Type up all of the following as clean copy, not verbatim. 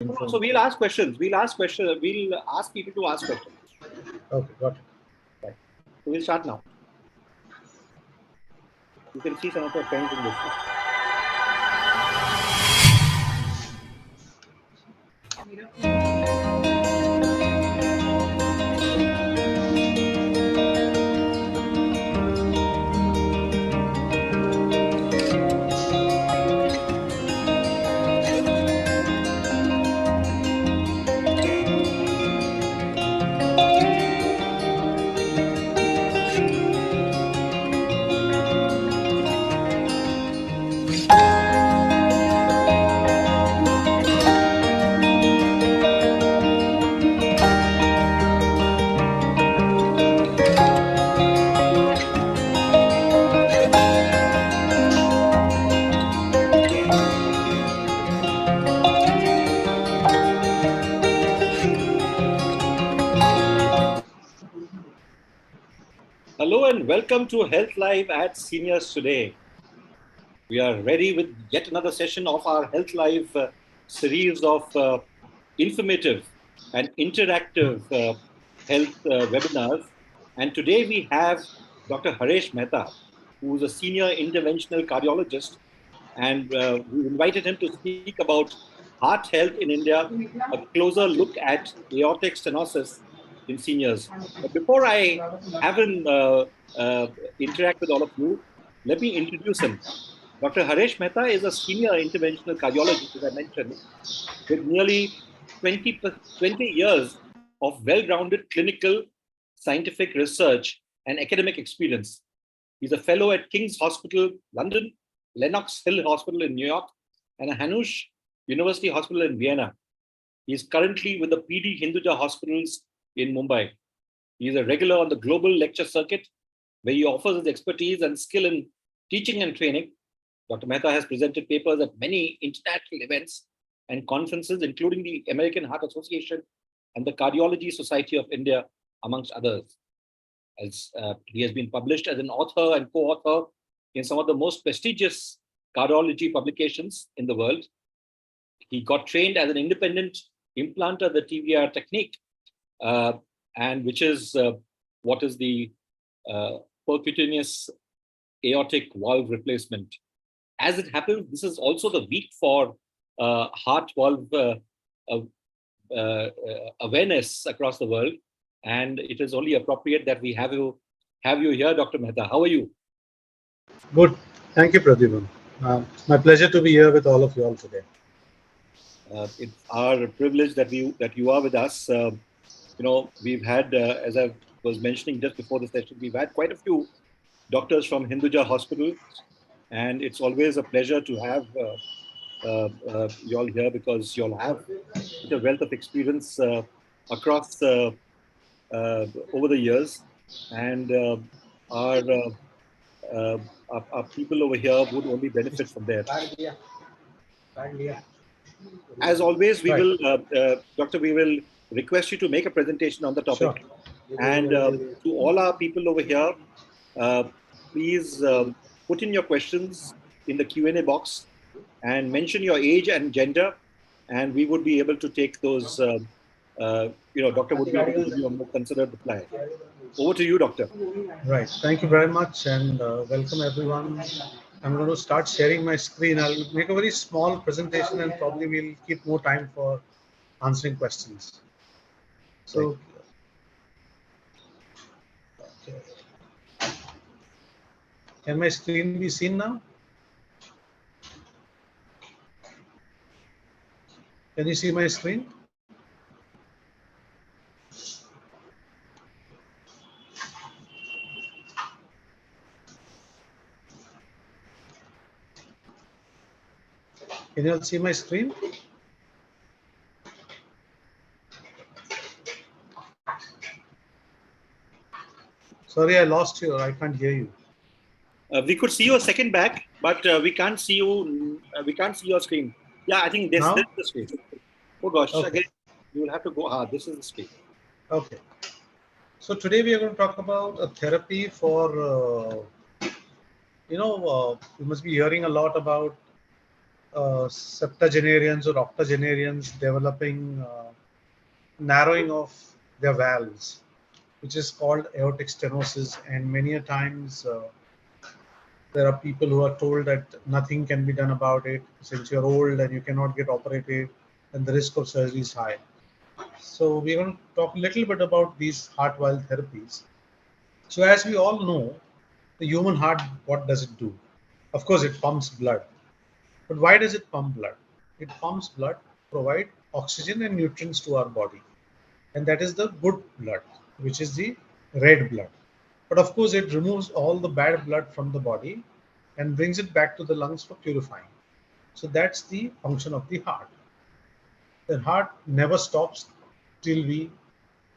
So we'll ask questions. We'll ask questions. We'll ask people to ask questions. Okay, got it. Right. So we'll start now. You can see some of your friends in this. Hello and welcome to Health Live at Seniors today. We are ready with yet another session of our Health Live series of informative and interactive health webinars. And today we have Dr. Haresh Mehta, who is a senior interventional cardiologist. And we invited him to speak about heart health in India, a closer look at aortic stenosis in seniors. But before I have him interact with all of you, let me introduce him. Dr. Haresh Mehta is a senior interventional cardiologist, as I mentioned, with nearly 20 years of well-rounded clinical, scientific research and academic experience. He's a fellow at King's Hospital, London, Lenox Hill Hospital in New York, and a Hanush University Hospital in Vienna. He is currently with the PD Hinduja Hospitals in Mumbai. He is a regular on the global lecture circuit, where he offers his expertise and skill in teaching and training. Dr. Mehta has presented papers at many international events and conferences, including the American Heart Association and the Cardiology Society of India, amongst others. He has been published as an author and co-author in some of the most prestigious cardiology publications in the world. He got trained as an independent implanter, the TVR technique, and which is what is the percutaneous aortic valve replacement. As it happens, this is also the week for heart valve awareness across the world, and it is only appropriate that we have you here, Dr. Mehta. How are you? Good. Thank you, Pradipam. My pleasure to be here with all of you all today. It's our privilege that you are with us. We've had, as I was mentioning just before the session, we've had quite a few doctors from Hinduja Hospital, and it's always a pleasure to have you all here, because you all have such a wealth of experience across over the years, and our people over here would only benefit from that. As always, we will, Doctor, we will request you to make a presentation on the topic. Sure. And to all our people over here, please put in your questions in the Q&A box and mention your age and gender, and we would be able to take those, Doctor would be able to give you a more considered reply. Over to you, Doctor. Right. Thank you very much, and welcome everyone. I'm going to start sharing my screen. I'll make a very small presentation, and probably we'll keep more time for answering questions. So, okay. Can my screen be seen now? Can you see my screen? Can you all see my screen? Sorry, I lost you. I can't hear you. We could see you a second back, but we can't see you. We can't see your screen. Yeah, I think this is the screen. Oh gosh, okay. Again, you will have to go. This is the screen. Okay. So today we are going to talk about a therapy for, you must be hearing a lot about septuagenarians or octogenarians developing narrowing of their valves, which is called aortic stenosis. And many a times there are people who are told that nothing can be done about it since you're old and you cannot get operated and the risk of surgery is high. So we're going to talk a little bit about these heart valve therapies. So as we all know, the human heart, what does it do? Of course, it pumps blood. But why does it pump blood? It pumps blood to provide oxygen and nutrients to our body. And that is the good blood, which is the red blood. But of course, it removes all the bad blood from the body and brings it back to the lungs for purifying. So that's the function of the heart. The heart never stops till we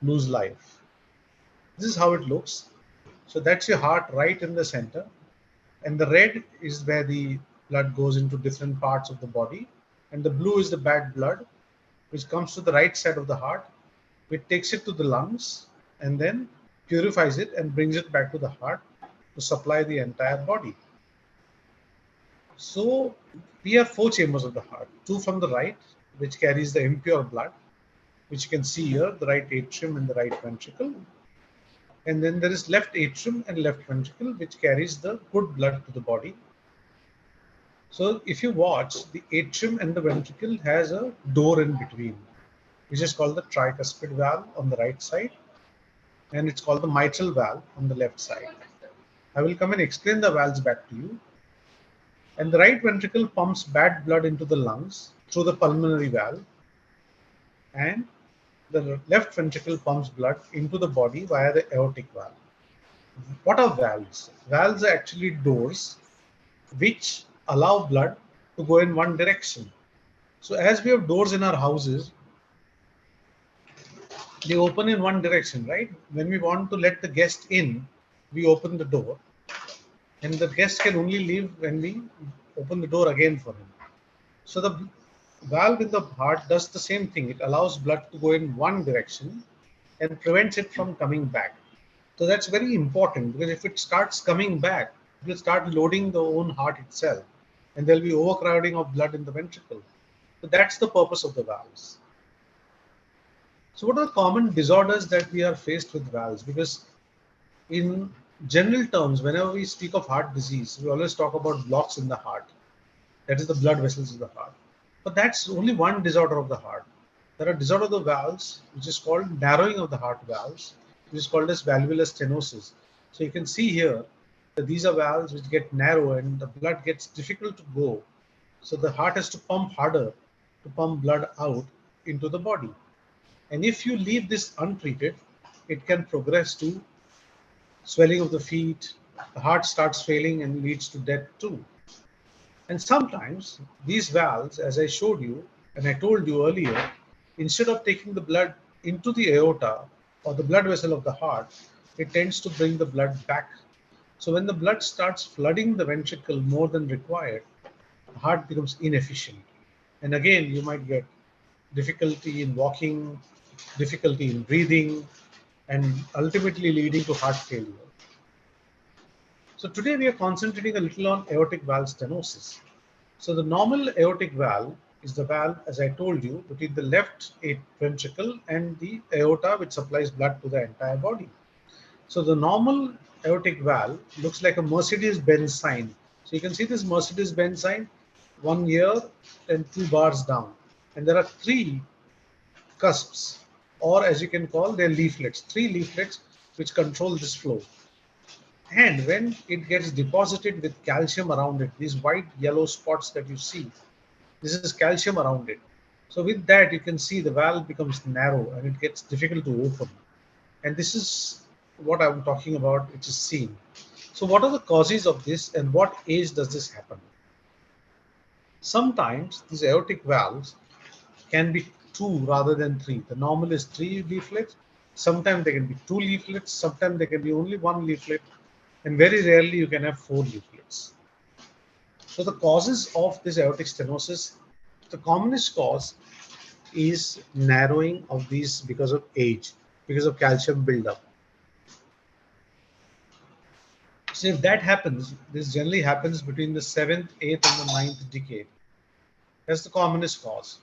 lose life. This is how it looks. So that's your heart right in the center. And the red is where the blood goes into different parts of the body. And the blue is the bad blood, which comes to the right side of the heart, which takes it to the lungs and then purifies it and brings it back to the heart to supply the entire body. So we have four chambers of the heart, two from the right, which carries the impure blood, which you can see here, the right atrium and the right ventricle. And then there is left atrium and left ventricle, which carries the good blood to the body. So if you watch, the atrium and the ventricle has a door in between, which is called the tricuspid valve on the right side, and it's called the mitral valve on the left side. I will come and explain the valves back to you. And the right ventricle pumps bad blood into the lungs through the pulmonary valve, and the left ventricle pumps blood into the body via the aortic valve. What are valves? Valves are actually doors which allow blood to go in one direction. So as we have doors in our houses, they open in one direction, right? When we want to let the guest in, we open the door, and the guest can only leave when we open the door again for him. So the valve in the heart does the same thing. It allows blood to go in one direction and prevents it from coming back. So that's very important, because if it starts coming back, it will start loading the own heart itself, and there'll be overcrowding of blood in the ventricle. So that's the purpose of the valves. So what are the common disorders that we are faced with valves? Because in general terms, whenever we speak of heart disease, we always talk about blocks in the heart. That is the blood vessels of the heart. But that's only one disorder of the heart. There are disorder of the valves, which is called narrowing of the heart valves, which is called as valvular stenosis. So you can see here that these are valves which get narrow and the blood gets difficult to go. So the heart has to pump harder to pump blood out into the body. And if you leave this untreated, it can progress to swelling of the feet, the heart starts failing and leads to death too. And sometimes these valves, as I showed you and I told you earlier, instead of taking the blood into the aorta or the blood vessel of the heart, it tends to bring the blood back. So when the blood starts flooding the ventricle more than required, the heart becomes inefficient. And again, you might get difficulty in walking, difficulty in breathing, and ultimately leading to heart failure. So today we are concentrating a little on aortic valve stenosis. So the normal aortic valve is the valve, as I told you, between the left ventricle and the aorta, which supplies blood to the entire body. So the normal aortic valve looks like a Mercedes-Benz sign. So you can see this Mercedes-Benz sign, one here and two bars down. And there are three cusps, or as you can call, they're leaflets, three leaflets which control this flow. And when it gets deposited with calcium around it, these white yellow spots that you see, this is calcium around it. So with that, you can see the valve becomes narrow and it gets difficult to open. And this is what I'm talking about, which is seen. So what are the causes of this and what age does this happen? Sometimes these aortic valves can be two rather than three. The normal is three leaflets. Sometimes they can be two leaflets. Sometimes they can be only one leaflet. And very rarely you can have four leaflets. So the causes of this aortic stenosis, the commonest cause is narrowing of these because of age, because of calcium buildup. So if that happens, this generally happens between the 7th, 8th, and the 9th decade. That's the commonest cause.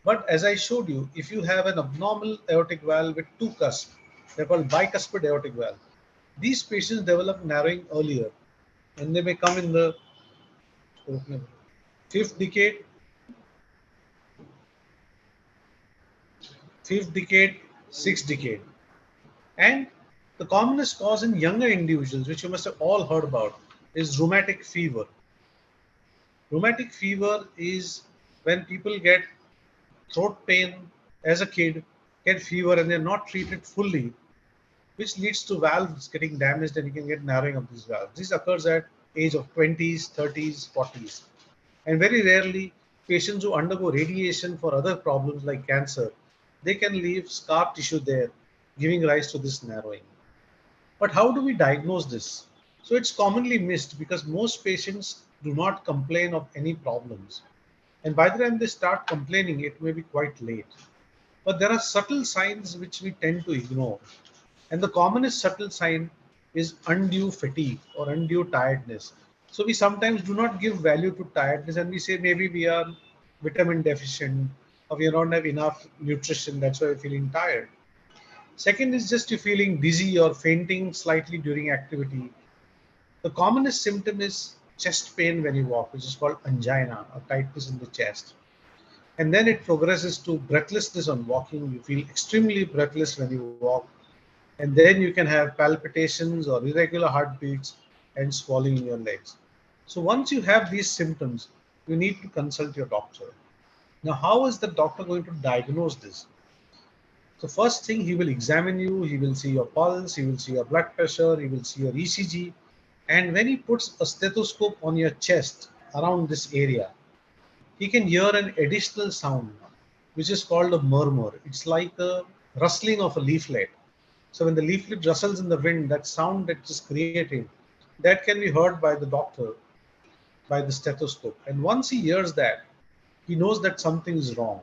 But as I showed you, if you have an abnormal aortic valve with two cusps, they're called bicuspid aortic valve. These patients develop narrowing earlier, and they may come in the fifth decade, fifth decade, sixth decade. And the commonest cause in younger individuals, which you must have all heard about, is rheumatic fever. Rheumatic fever is when people get throat pain as a kid, get fever, and they're not treated fully, which leads to valves getting damaged, and you can get narrowing of these valves. This occurs at age of 20s, 30s, 40s. And very rarely, patients who undergo radiation for other problems like cancer, they can leave scar tissue there, giving rise to this narrowing. But how do we diagnose this? So it's commonly missed because most patients do not complain of any problems. And by the time they start complaining, it may be quite late. But there are subtle signs which we tend to ignore. And the commonest subtle sign is undue fatigue or undue tiredness. So we sometimes do not give value to tiredness and we say maybe we are vitamin deficient or we don't have enough nutrition, that's why we're feeling tired. Second is just you feeling dizzy or fainting slightly during activity. The commonest symptom is chest pain when you walk, which is called angina or tightness in the chest. And then it progresses to breathlessness on walking. You feel extremely breathless when you walk. And then you can have palpitations or irregular heartbeats and swelling in your legs. So once you have these symptoms, you need to consult your doctor. Now, how is the doctor going to diagnose this? So first thing, he will examine you, he will see your pulse, he will see your blood pressure, he will see your ECG. And when he puts a stethoscope on your chest around this area, he can hear an additional sound, which is called a murmur. It's like a rustling of a leaflet. So when the leaflet rustles in the wind, that sound that is created, that can be heard by the doctor by the stethoscope. And once he hears that, he knows that something is wrong.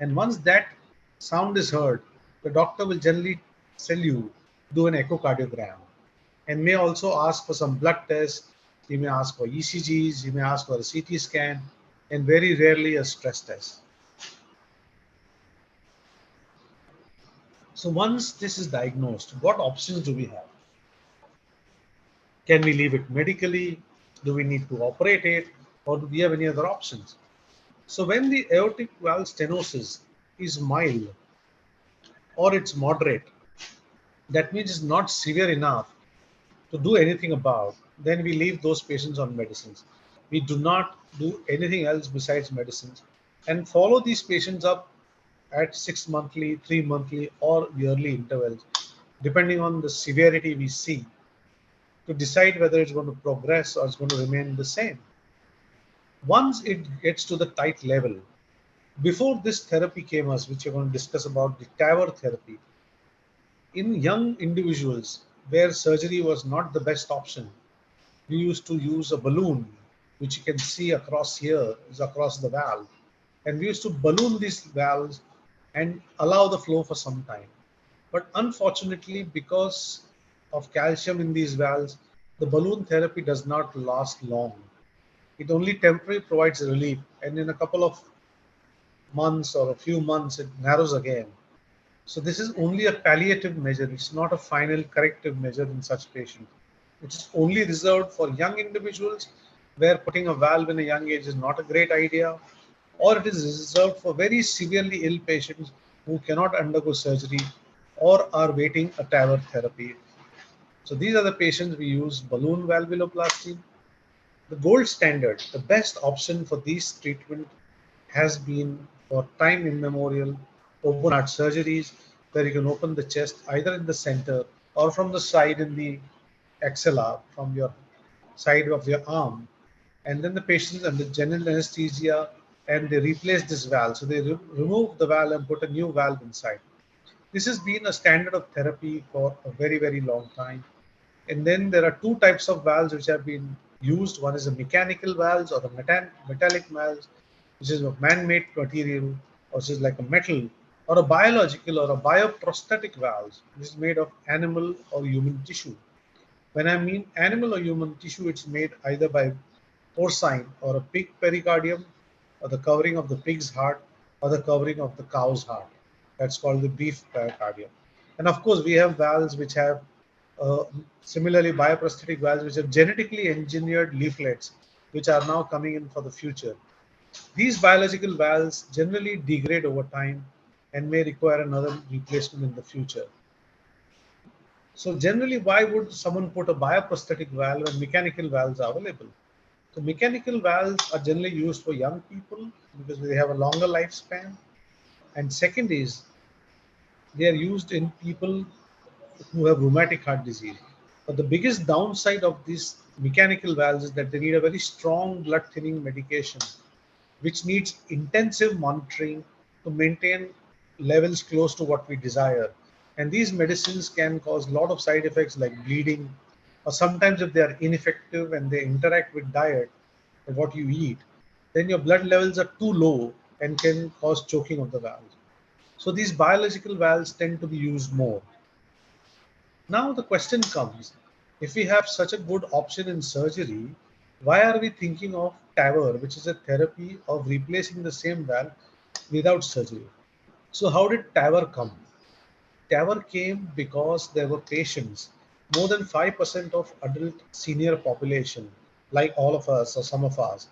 And once that sound is heard, the doctor will generally tell you do an echocardiogram and may also ask for some blood tests. He may ask for ECGs, he may ask for a CT scan, and very rarely a stress test. So once this is diagnosed, what options do we have? Can we leave it medically? Do we need to operate it? Or do we have any other options? So when the aortic valve stenosis is mild or it's moderate, that means it's not severe enough to do anything about, then we leave those patients on medicines. We do not do anything else besides medicines and follow these patients up at 6 monthly, 3 monthly, or yearly intervals, depending on the severity we see, to decide whether it's going to progress or it's going to remain the same. Once it gets to the tight level, before this therapy came us, which we're going to discuss about the TAVR therapy, in young individuals where surgery was not the best option, we used to use a balloon, which you can see across here, is across the valve. And we used to balloon these valves and allow the flow for some time. But unfortunately, because of calcium in these valves, the balloon therapy does not last long. It only temporarily provides relief, and in a couple of months or a few months, it narrows again. So this is only a palliative measure. It's not a final corrective measure in such patients. It's only reserved for young individuals where putting a valve in a young age is not a great idea, or it is reserved for very severely ill patients who cannot undergo surgery or are waiting a TAVR therapy. So these are the patients we use balloon valvuloplasty. The gold standard, the best option for these treatment has been for time immemorial open heart surgeries where you can open the chest either in the center or from the side in the axilla from your side of your arm, and then the patients under general anesthesia and they replace this valve. So they remove the valve and put a new valve inside. This has been a standard of therapy for a very, very long time. And then there are two types of valves which have been used. One is a mechanical valves or the metallic valves, which is a man-made material, or which is like a metal, or a biological or a bioprosthetic valves, which is made of animal or human tissue. When I mean animal or human tissue, it's made either by porcine or a pig pericardium or the covering of the pig's heart, or the covering of the cow's heart. That's called the beef pericardium. And of course, we have valves which have uh, similarly bioprosthetic valves which are genetically engineered leaflets, which are now coming in for the future. These biological valves generally degrade over time and may require another replacement in the future. So generally, why would someone put a bioprosthetic valve when mechanical valves are available? So mechanical valves are generally used for young people because they have a longer lifespan. And second is they are used in people who have rheumatic heart disease. But the biggest downside of these mechanical valves is that they need a very strong blood thinning medication, which needs intensive monitoring to maintain levels close to what we desire. And these medicines can cause a lot of side effects like bleeding, or sometimes if they are ineffective and they interact with diet and what you eat, then your blood levels are too low and can cause choking of the valves. So these biological valves tend to be used more. Now the question comes, if we have such a good option in surgery, why are we thinking of TAVR, which is a therapy of replacing the same valve without surgery? So how did TAVR come? TAVR came because there were patients, more than 5% of adult senior population, like all of us or some of us,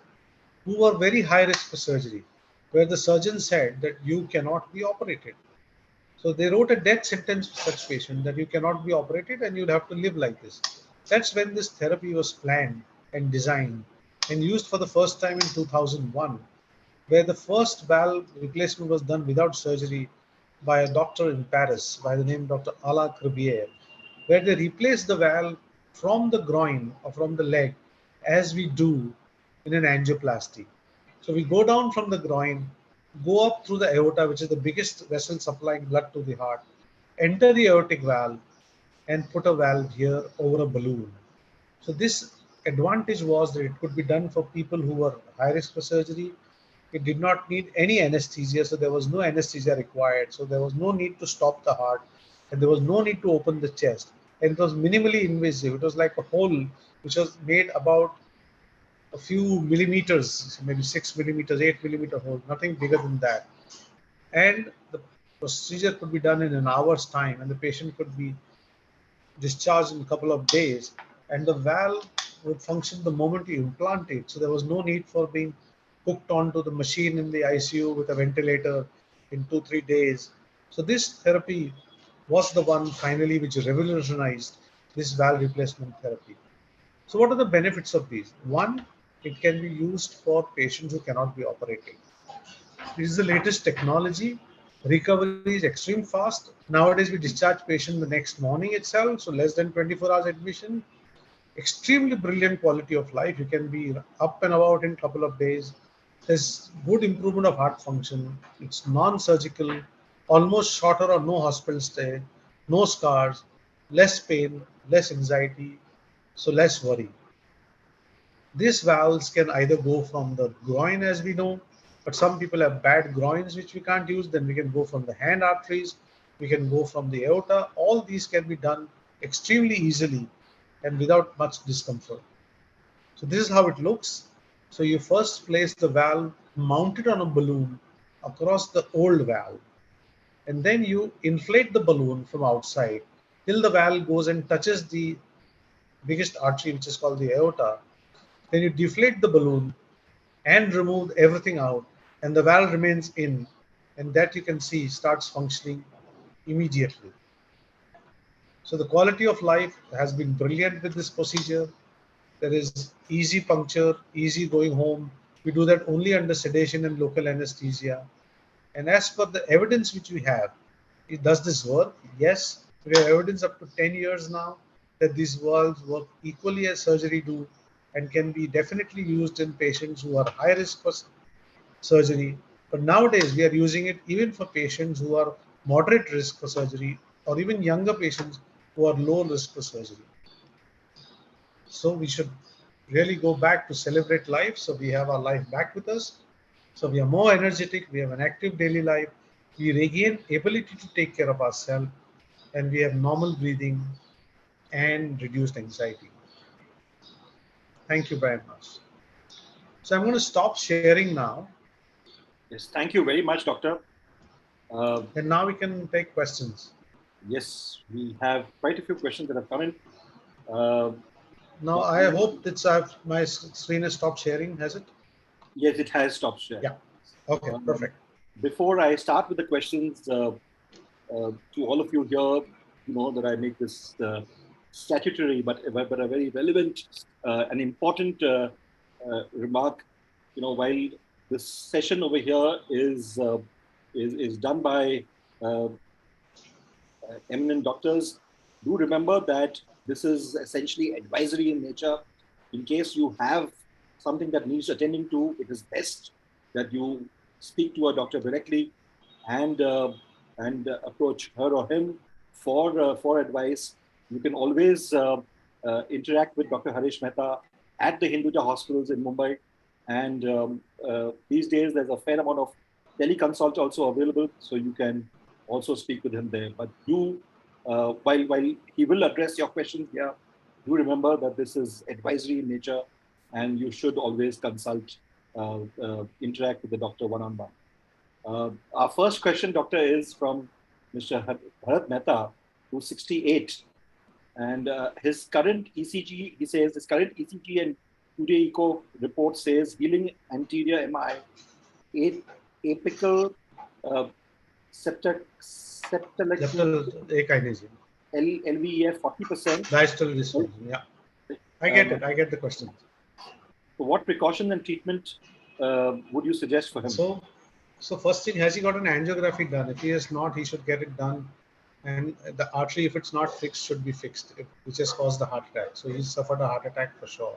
who were very high risk for surgery, where the surgeon said that you cannot be operated. So they wrote a death sentence for such patient that you cannot be operated and you'll have to live like this. That's when this therapy was planned and designed and used for the first time in 2001, where the first valve replacement was done without surgery by a doctor in Paris by the name Dr. Alain Crebier, where they replaced the valve from the groin or from the leg as we do in an angioplasty. So we go down from the groin, go up through the aorta, which is the biggest vessel supplying blood to the heart, enter the aortic valve, and put a valve here over a balloon. So this advantage was that it could be done for people who were high risk for surgery. It did not need any anesthesia, so there was no anesthesia required. So there was no need to stop the heart, and there was no need to open the chest. And it was minimally invasive. It was like a hole which was made about a few millimeters, maybe 6 millimeters, 8 millimeter hole, nothing bigger than that. And the procedure could be done in an hour's time, and the patient could be discharged in a couple of days, and the valve would function the moment you implant it. So there was no need for being hooked onto the machine in the ICU with a ventilator in 2 3 days. So this therapy was the one finally which revolutionized this valve replacement therapy. So what are the benefits of these? One, it can be used for patients who cannot be operated. This is the latest technology. Recovery is extreme fast. Nowadays, we discharge patient the next morning itself, so less than 24 hours admission. Extremely brilliant quality of life. You can be up and about in a couple of days. There's good improvement of heart function. It's non-surgical, almost shorter or no hospital stay, no scars, less pain, less anxiety, so less worry. These valves can either go from the groin, as we know, but some people have bad groins which we can't use. Then we can go from the hand arteries, we can go from the aorta. All these can be done extremely easily and without much discomfort. So this is how it looks. So you first place the valve mounted on a balloon across the old valve, and then you inflate the balloon from outside till the valve goes and touches the biggest artery, which is called the aorta. Then you deflate the balloon and remove everything out, and the valve remains in, and that you can see starts functioning immediately. So the quality of life has been brilliant with this procedure. There is easy puncture, easy going home. We do that only under sedation and local anesthesia. And as per the evidence which we have, does this work? Yes, we have evidence up to 10 years now that these valves work equally as surgery do and can be definitely used in patients who are high risk for surgery. But nowadays, we are using it even for patients who are moderate risk for surgery or even younger patients who are low risk for surgery. So we should really go back to celebrate life. So we have our life back with us. So we are more energetic. We have an active daily life. We regain ability to take care of ourselves, and we have normal breathing and reduced anxiety. Thank you very much. So I'm going to stop sharing now Yes, thank you very much, Doctor. And now we can take questions. Yes, we have quite a few questions that have come in. Uh, Now but I hope that my screen has stopped sharing. Has it? yes, it has stopped sharing. Yeah. Okay. Um, Perfect. before I start with the questions, to all of you here, you know that I make this statutory but a very relevant and important remark. You know, while this session over here is done by uh, eminent doctors, do remember that this is essentially advisory in nature. In case you have something that needs attending to, it is best that you speak to a doctor directly and approach her or him for advice. You can always interact with Dr. Haresh Mehta at the Hinduja hospitals in Mumbai. And these days, there's a fair amount of teleconsult also available, so you can also speak with him there. But do, while he will address your questions here, do remember that this is advisory in nature, and you should always consult, interact with the doctor one on one. Our first question, Doctor, is from Mr. Bharat Mehta, who's 68. And his current ECG, he says, his current ECG and 2-day echo report says healing anterior MI, apical uh, septalectomy, Leptal akinesia. LVEF 40%. Distal dysfunction. Yeah. I get it. I get the question. So what precaution and treatment would you suggest for him? So first thing, has he got an angiography done? If he has not, he should get it done. And the artery, if it's not fixed, should be fixed, which has caused the heart attack. So he's suffered a heart attack for sure.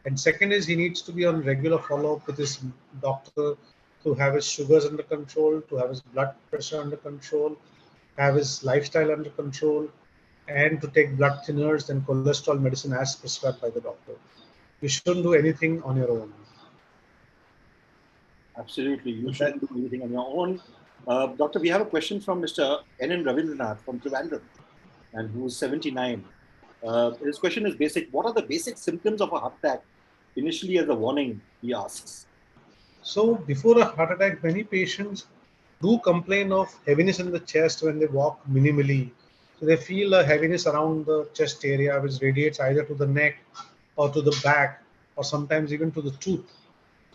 And second is he needs to be on regular follow-up with his doctor to have his sugars under control, to have his blood pressure under control, have his lifestyle under control, and to take blood thinners and cholesterol medicine as prescribed by the doctor. You shouldn't do anything on your own. Absolutely. You shouldn't do anything on your own. Doctor, we have a question from Mr. N. Ravindranath from Trivandrum, and who's 79. His question is basic. What are the basic symptoms of a heart attack? Initially, as a warning, he asks. So before a heart attack, many patients do complain of heaviness in the chest when they walk minimally. So they feel a heaviness around the chest area, which radiates either to the neck or to the back, or sometimes even to the tooth.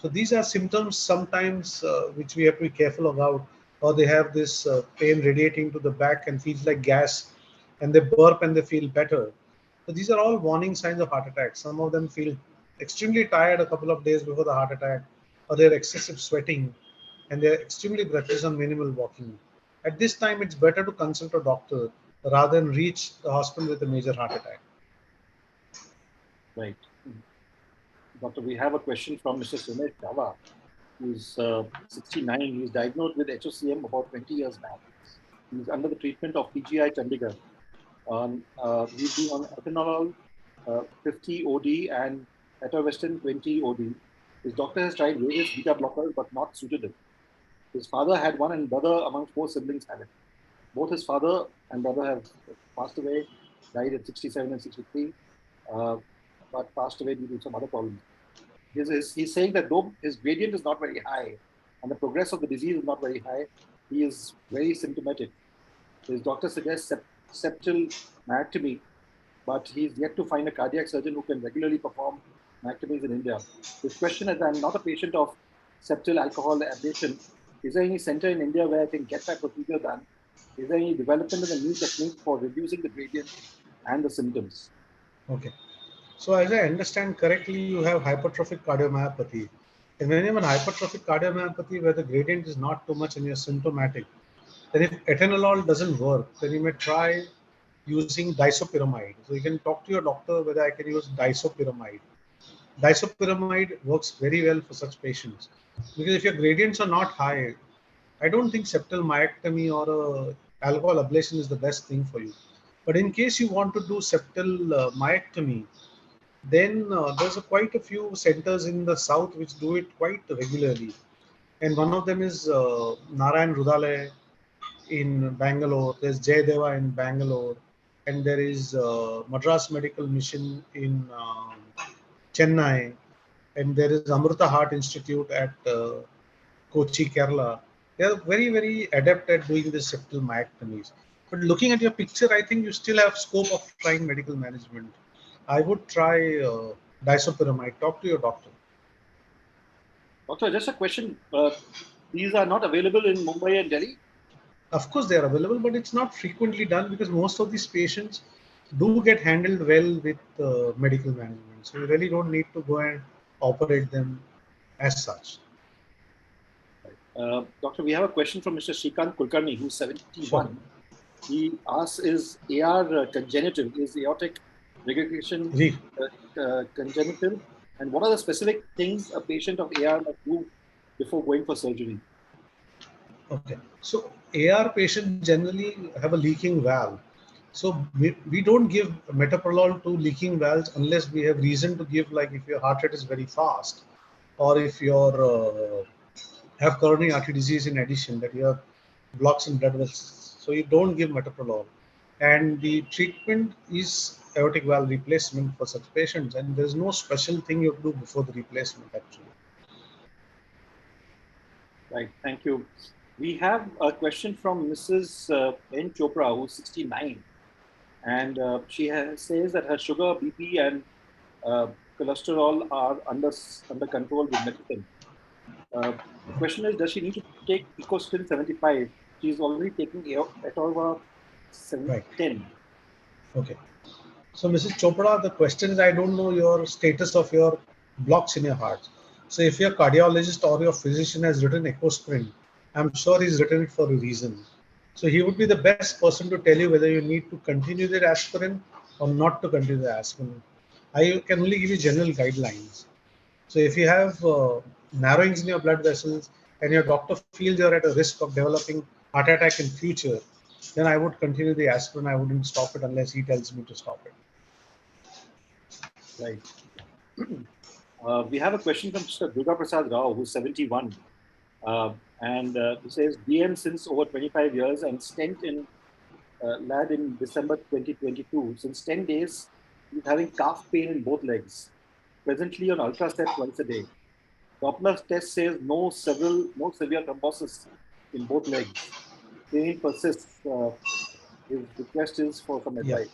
So these are symptoms sometimes which we have to be careful about, or they have this pain radiating to the back and feels like gas, and they burp and they feel better. So these are all warning signs of heart attack. Some of them feel extremely tired a couple of days before the heart attack, or they're excessive sweating, and they're extremely breathless on minimal walking. At this time, it's better to consult a doctor rather than reach the hospital with a major heart attack. Right. Doctor, we have a question from Mr. Sumesh Java, who's 69. He was diagnosed with HOCM about 20 years back. He's under the treatment of PGI Chandigarh. He's been on atenolol 50 OD and atorvastatin 20 OD. His doctor has tried various beta blockers but not suited him. His father had one and brother among 4 siblings had it. Both his father and brother have passed away, died at 67 and 63, but passed away due to some other problems. He's saying that though his gradient is not very high and the progress of the disease is not very high, he is very symptomatic. His doctor suggests septal myectomy, but he's yet to find a cardiac surgeon who can regularly perform myectomies in India. His question is, I'm not a patient of septal alcohol ablation. Is there any center in India where I can get my procedure done? Is there any development in the new technique for reducing the gradient and the symptoms? Okay. So as I understand correctly, you have hypertrophic cardiomyopathy. And when you have an hypertrophic cardiomyopathy where the gradient is not too much and you're symptomatic, then if atenolol doesn't work, then you may try using disopyramide. So you can talk to your doctor whether I can use disopyramide. Disopyramide works very well for such patients because if your gradients are not high, I don't think septal myectomy or alcohol ablation is the best thing for you. But in case you want to do septal myectomy, then there's quite a few centers in the south which do it quite regularly. And one of them is Narayan Rudale in Bangalore. There's Jayadeva in Bangalore. And there is Madras Medical Mission in Chennai. And there is Amrita Heart Institute at Kochi, Kerala, they are very, very adept at doing the septal myectomies. But looking at your picture, I think you still have scope of trying medical management. I would try disopyramide. Talk to your doctor. Doctor, just a question. These are not available in Mumbai and Delhi? Of course, they are available, but it's not frequently done because most of these patients do get handled well with medical management. So you really don't need to go and operate them as such. Doctor, we have a question from Mr. Shrikant Kulkarni, who's Sure. 71. He asks, is AR congenital? Is aortic regurgitation Re- congenital? And what are the specific things a patient of AR must do before going for surgery? Okay. So AR patients generally have a leaking valve. So we don't give metoprolol to leaking valves unless we have reason to give, like if your heart rate is very fast, or if you're have coronary artery disease in addition, that you have blocks in blood vessels. So you don't give metoprolol. And the treatment is aortic valve replacement for such patients, and there's no special thing you have to do before the replacement actually. Right, thank you. We have a question from Mrs. N. Chopra, who's 69. And says that her sugar, BP, and uh, cholesterol are under control with medicine. The question is, does she need to take Ecostin 75? She's already taking Etorva Right. 10. Okay. So, Mrs. Chopra, the question is, I don't know your status of your blocks in your heart. So, if your cardiologist or your physician has written ecosprin, I'm sure he's written it for a reason. So, he would be the best person to tell you whether you need to continue the aspirin or not to continue the aspirin. I can only give you general guidelines. So, if you have narrowings in your blood vessels and your doctor feels you're at a risk of developing heart attack in future, then I would continue the aspirin. I wouldn't stop it unless he tells me to stop it. Right. We have a question from Mr. Durga Prasad Rao, who's 71. And he says, DM since over 25 years and stent in lad in December 2022. Since 10 days, he's having calf pain in both legs. Presently on ultrastep twice a day. Doppler test says no severe thrombosis in both legs. Pain persists. His request is for some Yeah. advice.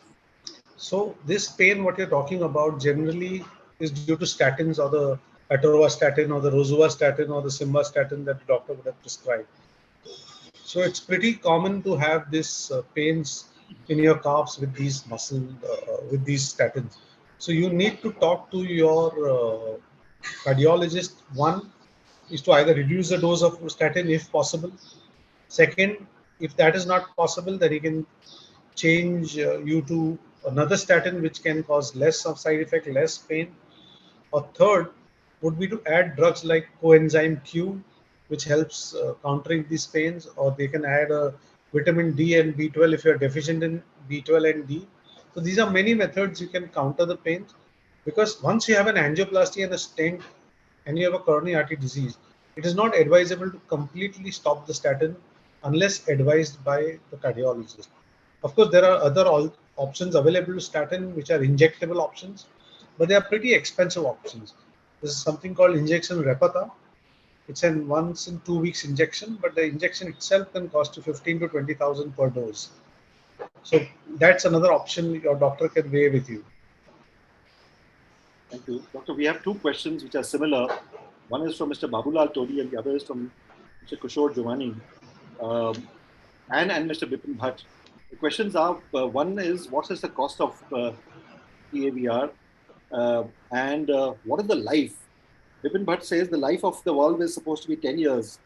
So this pain, what you're talking about, generally is due to statins or the atorvastatin or the rosuvastatin or the simvastatin that the doctor would have prescribed. So it's pretty common to have this pains in your calves with these with these statins. So you need to talk to your cardiologist. One is to either reduce the dose of statin if possible. Second, if that is not possible, then he can change you to another statin which can cause less of side effect, less pain. Or third would be to add drugs like coenzyme Q, which helps countering these pains, or they can add a vitamin D and B12 if you're deficient in B12 and D. So these are many methods you can counter the pains, because once you have an angioplasty and a stent and you have a coronary artery disease, it is not advisable to completely stop the statin unless advised by the cardiologist. Of course, there are other options available to statin, which are injectable options, but they are pretty expensive options. This is something called injection Repatha. It's an once in 2 weeks injection, but the injection itself can cost you 15 to 20,000 per dose. So that's another option your doctor can weigh with you. Thank you. Doctor, we have two questions which are similar. One is from Mr. Babulal Todi and the other is from Mr. Kushore Giovanni and Mr. Bipin Bhatt. The questions are, one is, what is the cost of PAVR? And what is the life? Bipin Bhatt says the life of the valve is supposed to be 10 years.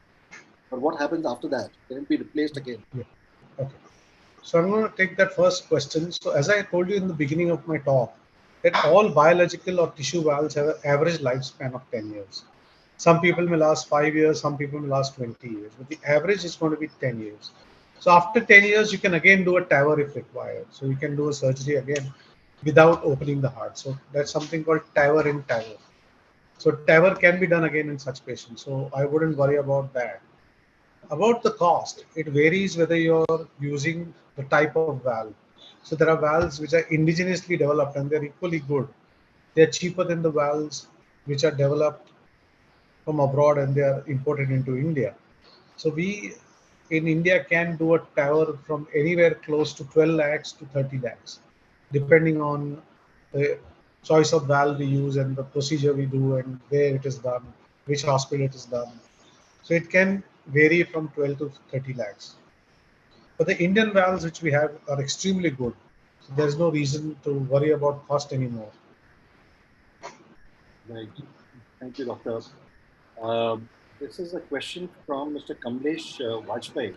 But what happens after that? Can it be replaced again? Yeah. Okay. So I'm going to take that first question. So as I told you in the beginning of my talk, that all biological or tissue valves have an average lifespan of 10 years. Some people may last 5 years, some people may last 20 years, but the average is going to be 10 years. So after 10 years, you can again do a TAVR if required. So you can do a surgery again without opening the heart. So that's something called TAVR in TAVR. So TAVR can be done again in such patients. So I wouldn't worry about that. About the cost, it varies whether you're using the type of valve. So there are valves which are indigenously developed and they're equally good. They're cheaper than the valves which are developed from abroad and they are imported into India. So we in India can do a tower from anywhere close to 12 lakhs to 30 lakhs, depending on the choice of valve we use and the procedure we do and where it is done, which hospital it is done. So it can vary from 12 to 30 lakhs. But the Indian valves which we have are extremely good. So there's no reason to worry about cost anymore. Right. Thank you, Doctor. Um, this is a question from Mr. Kamlesh Vajpayee.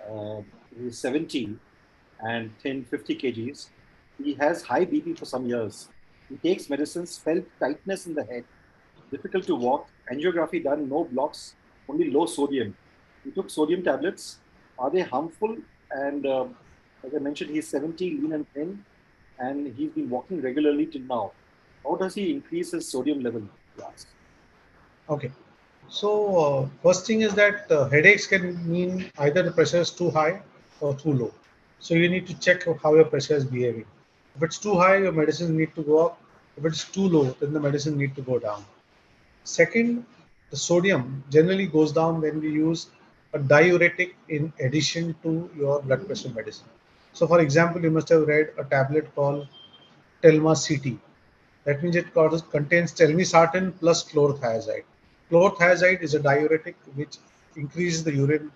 Uh, he's 70 and thin 50 kgs. He has high BP for some years. He takes medicines, felt tightness in the head, difficult to walk, angiography done, no blocks, only low sodium. He took sodium tablets. Are they harmful? And as I mentioned, he's 70, lean and thin, and he's been walking regularly till now. How does he increase his sodium level? He asks. Okay. So first thing is that headaches can mean either the pressure is too high or too low. So you need to check how your pressure is behaving. If it's too high, your medicines need to go up. If it's too low, then the medicine need to go down. Second, the sodium generally goes down when we use a diuretic in addition to your blood pressure medicine. So for example, you must have read a tablet called Telma-CT. That means it contains telmisartan plus chlorothiazide. Chlorothiazide is a diuretic which increases the urine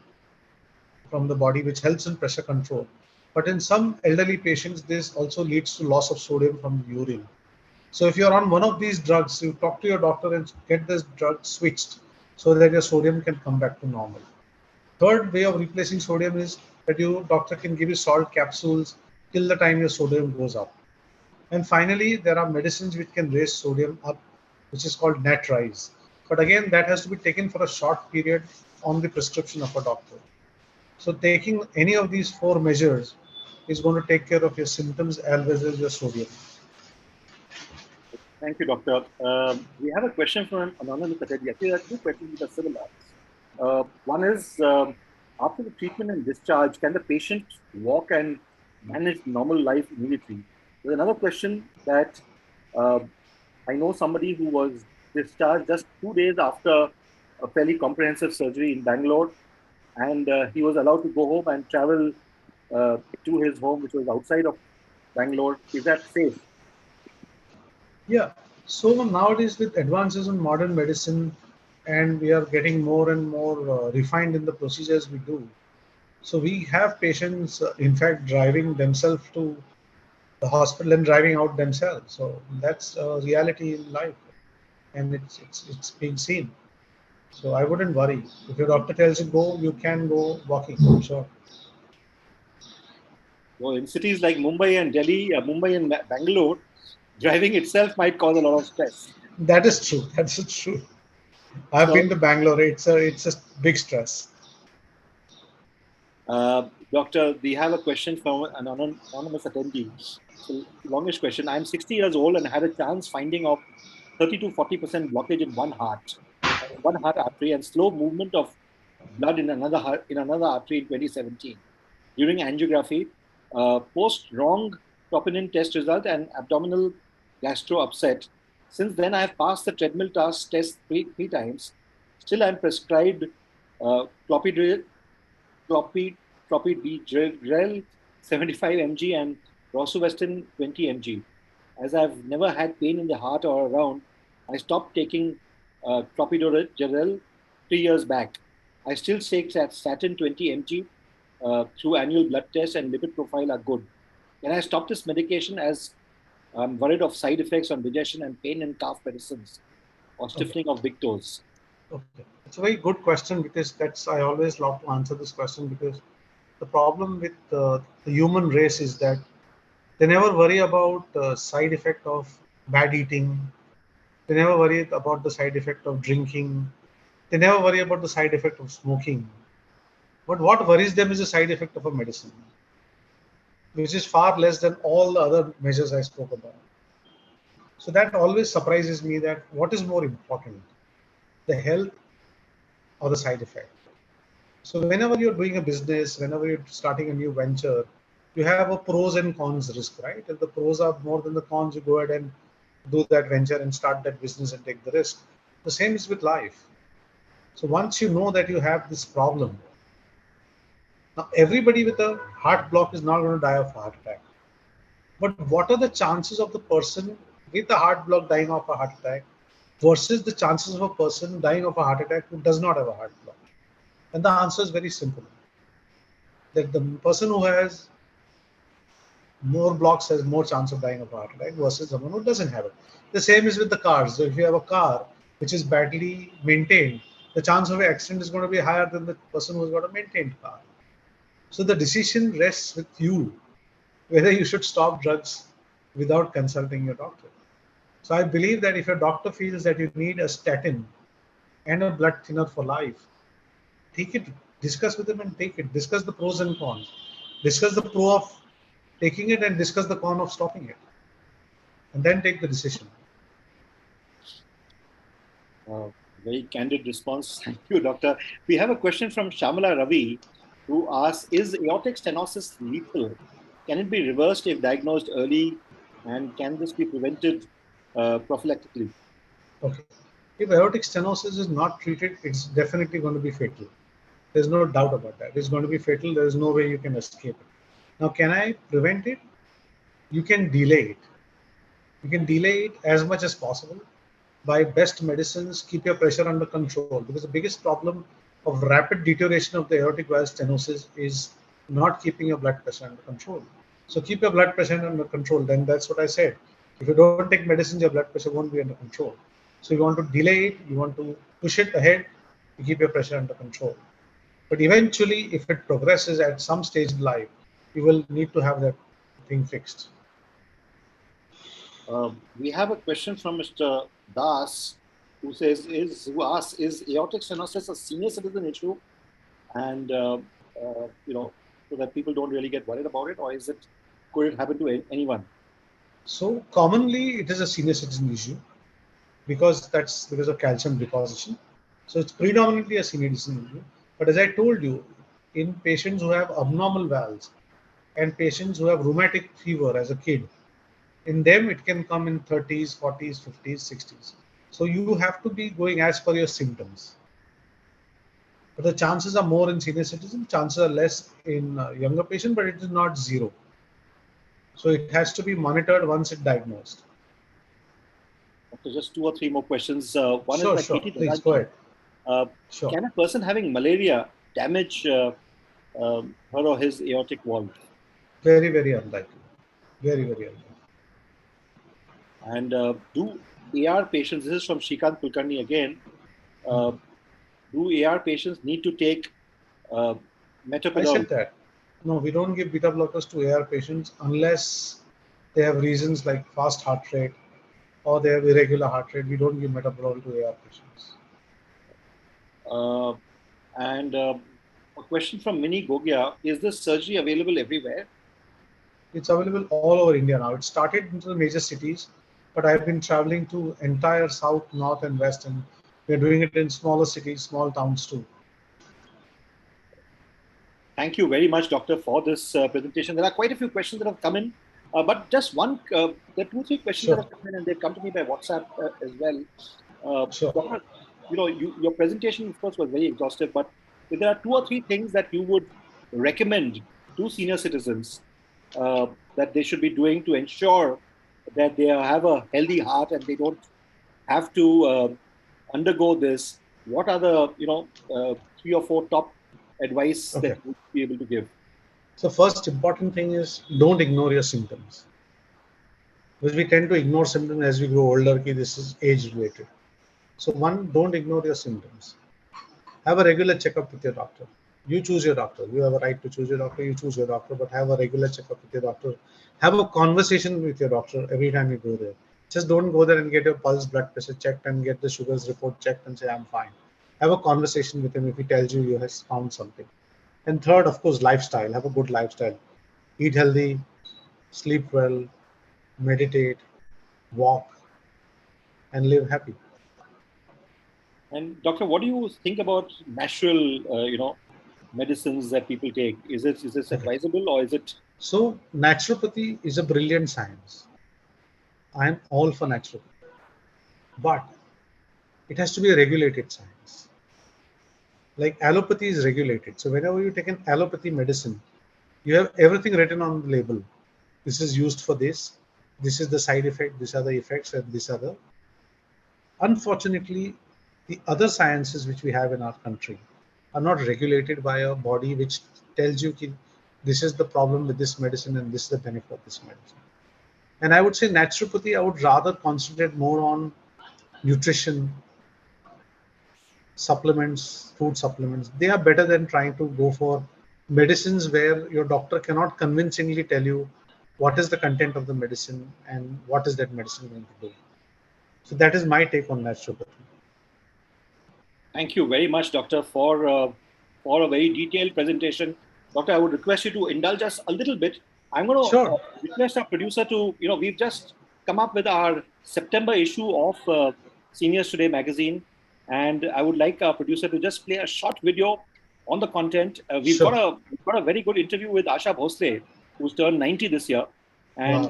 from the body, which helps in pressure control. But in some elderly patients, this also leads to loss of sodium from the urine. So if you're on one of these drugs, you talk to your doctor and get this drug switched so that your sodium can come back to normal. Third way of replacing sodium is that your doctor can give you salt capsules till the time your sodium goes up. And finally, there are medicines which can raise sodium up, which is called natrise. But again, that has to be taken for a short period on the prescription of a doctor. So taking any of these four measures is going to take care of your symptoms as well as your sodium. Thank you, Doctor. We have a question from an anonymous attendee. Actually, there are two questions which are similar. One is after the treatment and discharge, can the patient walk and manage normal life immediately? There's another question that uh, I know somebody who was discharged just 2 days after a fairly comprehensive surgery in Bangalore, and he was allowed to go home and travel to his home, which was outside of Bangalore. Is that safe? Yeah. So nowadays, with advances in modern medicine, and we are getting more and more refined in the procedures we do. So we have patients, in fact, driving themselves to the hospital and driving out themselves. So that's a reality in life, and it's being seen. So I wouldn't worry. If your doctor tells you go, you can go walking. Sure. Well, in cities like Mumbai and Delhi, Mumbai and Bangalore, driving itself might cause a lot of stress. That is true. That's true. I've So, been to Bangalore. It's a big stress. Doctor, we have a question from an anonymous attendee. So, longish question. I'm 60 years old and had a chance finding of 30 to 40% blockage in one heart artery, and slow movement of blood in another artery in 2017 during angiography. Post wrong troponin test result and abdominal gastro upset. Since then, I have passed the treadmill task test three times. Still, I'm prescribed clopidogrel, clopidogrel 75 mg and rosuvastatin 20 mg. As I've never had pain in the heart or around, I stopped taking clopidogrel 3 years back. I still take statin 20 mg through annual blood tests, and lipid profile are good. Can I stop this medication as I'm worried of side effects on digestion and pain in calf medicines or Okay. stiffening of big toes? Okay. It's a very good question because that's I always love to answer this question because the problem with the human race is that they never worry about the side effect of bad eating. They never worry about the side effect of drinking. They never worry about the side effect of smoking. But what worries them is the side effect of a medicine, which is far less than all the other measures I spoke about. So that always surprises me that what is more important, the health or the side effect? So whenever you're doing a business, whenever you're starting a new venture, you have a pros and cons risk, right? If the pros are more than the cons, you go ahead and do that venture and start that business and take the risk. The same is with life. So once you know that you have this problem, now everybody with a heart block is not going to die of a heart attack. But what are the chances of the person with a heart block dying of a heart attack versus the chances of a person dying of a heart attack who does not have a heart block? And the answer is very simple. That the person who has more blocks has more chance of dying of a heart attack versus someone who doesn't have it. The same is with the cars. So if you have a car which is badly maintained, the chance of an accident is going to be higher than the person who's got a maintained car. So the decision rests with you whether you should stop drugs without consulting your doctor. So I believe that if your doctor feels that you need a statin and a blood thinner for life, take it, discuss with them and take it. Discuss the pros and cons. Discuss the pro of taking it and discuss the con of stopping it. And then take the decision. Uh, Very candid response. Thank you, doctor. We have a question from Shamala Ravi, who asks, is aortic stenosis lethal? Can it be reversed if diagnosed early? And can this be prevented prophylactically? Okay. If aortic stenosis is not treated, it's definitely going to be fatal. There's no doubt about that. It's going to be fatal. There is no way you can escape it. Now, can I prevent it? You can delay it. You can delay it as much as possible by best medicines. Keep your pressure under control, because the biggest problem of rapid deterioration of the aortic valve stenosis is not keeping your blood pressure under control. So keep your blood pressure under control. Then that's what I said. If you don't take medicines, your blood pressure won't be under control. So you want to delay it, you want to push it ahead to keep your pressure under control. But eventually, if it progresses at some stage in life, you will need to have that thing fixed. We have a question from Mr. Das, who asks, is aortic stenosis a senior citizen issue? And, so that people don't really get worried about it, or could it happen to anyone? So commonly, it is a senior citizen issue because that's because of calcium deposition. So it's predominantly a senior citizen issue. But as I told you, in patients who have abnormal valves and patients who have rheumatic fever as a kid, in them it can come in 30s, 40s, 50s, 60s. So you have to be going as per your symptoms. But the chances are more in senior citizens, chances are less in younger patient, but it is not zero. So it has to be monitored once it's diagnosed. So just two or three more questions. One is Sure, by sure. Katie Please go Dagaji. ahead. Sure. Can a person having malaria damage her or his aortic valve? Very, very unlikely. Very, very unlikely. And do AR patients, this is from Shrikant Kulkarni again, do AR patients need to take I metoprolol? said that. No, we don't give beta blockers to AR patients unless they have reasons like fast heart rate or they have irregular heart rate. We don't give metoprolol to AR patients. And a question from Mini Gogia, is this surgery available everywhere? It's available all over India now. It started into the major cities, but I've been traveling to entire south, north, and west, and we're doing it in smaller cities, small towns too. Thank you very much, Doctor, for this presentation. There are quite a few questions that have come in, but just one, there are 2-3 questions Sure. that have come in, and they've come to me by WhatsApp as well. Sure. Doctor, your presentation, of course, was very exhaustive, but if there are 2 or 3 things that you would recommend to senior citizens that they should be doing to ensure that they have a healthy heart and they don't have to undergo this, what are the 3 or 4 top advice that Okay. you would be able to give? So first important thing is don't ignore your symptoms. Because we tend to ignore symptoms as we grow older. This is age related. So one, don't ignore your symptoms. Have a regular checkup with your doctor. You choose your doctor. You have a right to choose your doctor. You choose your doctor, but have a regular checkup with your doctor. Have a conversation with your doctor every time you go there. Just don't go there and get your pulse, blood pressure checked and get the sugars report checked and say, I'm fine. Have a conversation with him if he tells you you have found something. And third, of course, lifestyle. Have a good lifestyle. Eat healthy, sleep well, meditate, walk, and live happy. And doctor, what do you think about natural, medicines that people take? Is this Okay. advisable, or is it? So naturopathy is a brilliant science. I am all for naturopathy. But it has to be a regulated science. Like allopathy is regulated. So whenever you take an allopathy medicine, you have everything written on the label. This is used for this. This is the side effect. These are the effects, and these are the. Unfortunately, the other sciences which we have in our country are not regulated by a body which tells you this is the problem with this medicine and this is the benefit of this medicine. And I would say naturopathy, I would rather concentrate more on nutrition, supplements, food supplements. They are better than trying to go for medicines where your doctor cannot convincingly tell you what is the content of the medicine and what is that medicine going to do. So that is my take on naturopathy. Thank you very much, Doctor, for a very detailed presentation. Doctor, I would request you to indulge us a little bit. I'm going to Sure. request our producer to, we've just come up with our September issue of Seniors Today magazine, and I would like our producer to just play a short video on the content. We've Sure. got a very good interview with Asha Bhosle, who's turned 90 this year, and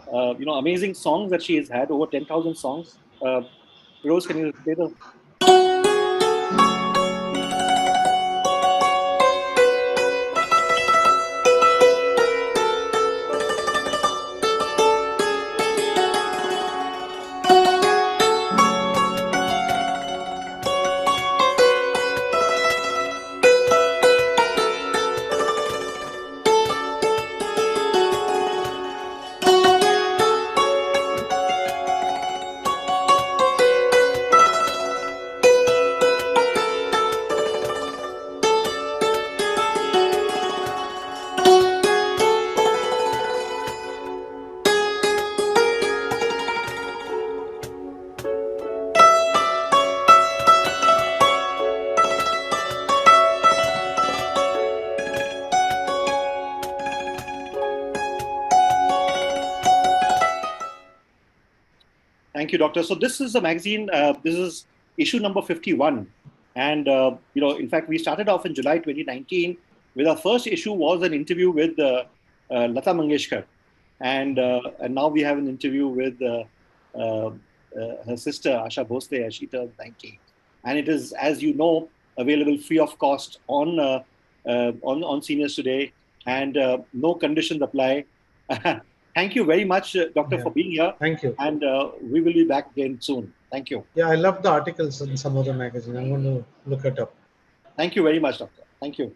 Wow. amazing songs that she has had, over 10,000 songs. Rose, can you play the? Thank you, Doctor. So this is a magazine. This is issue number 51, and in fact, we started off in July 2019 with our first issue was an interview with Lata Mangeshkar, and now we have an interview with her sister Asha Bhosle as she turned 90, and it is, as you know, available free of cost on Seniors Today, and no conditions apply. Thank you very much, Doctor, Yeah. for being here. Thank you. And we will be back again soon. Thank you. Yeah, I love the articles in some other magazine. I'm going to look it up. Thank you very much, Doctor. Thank you.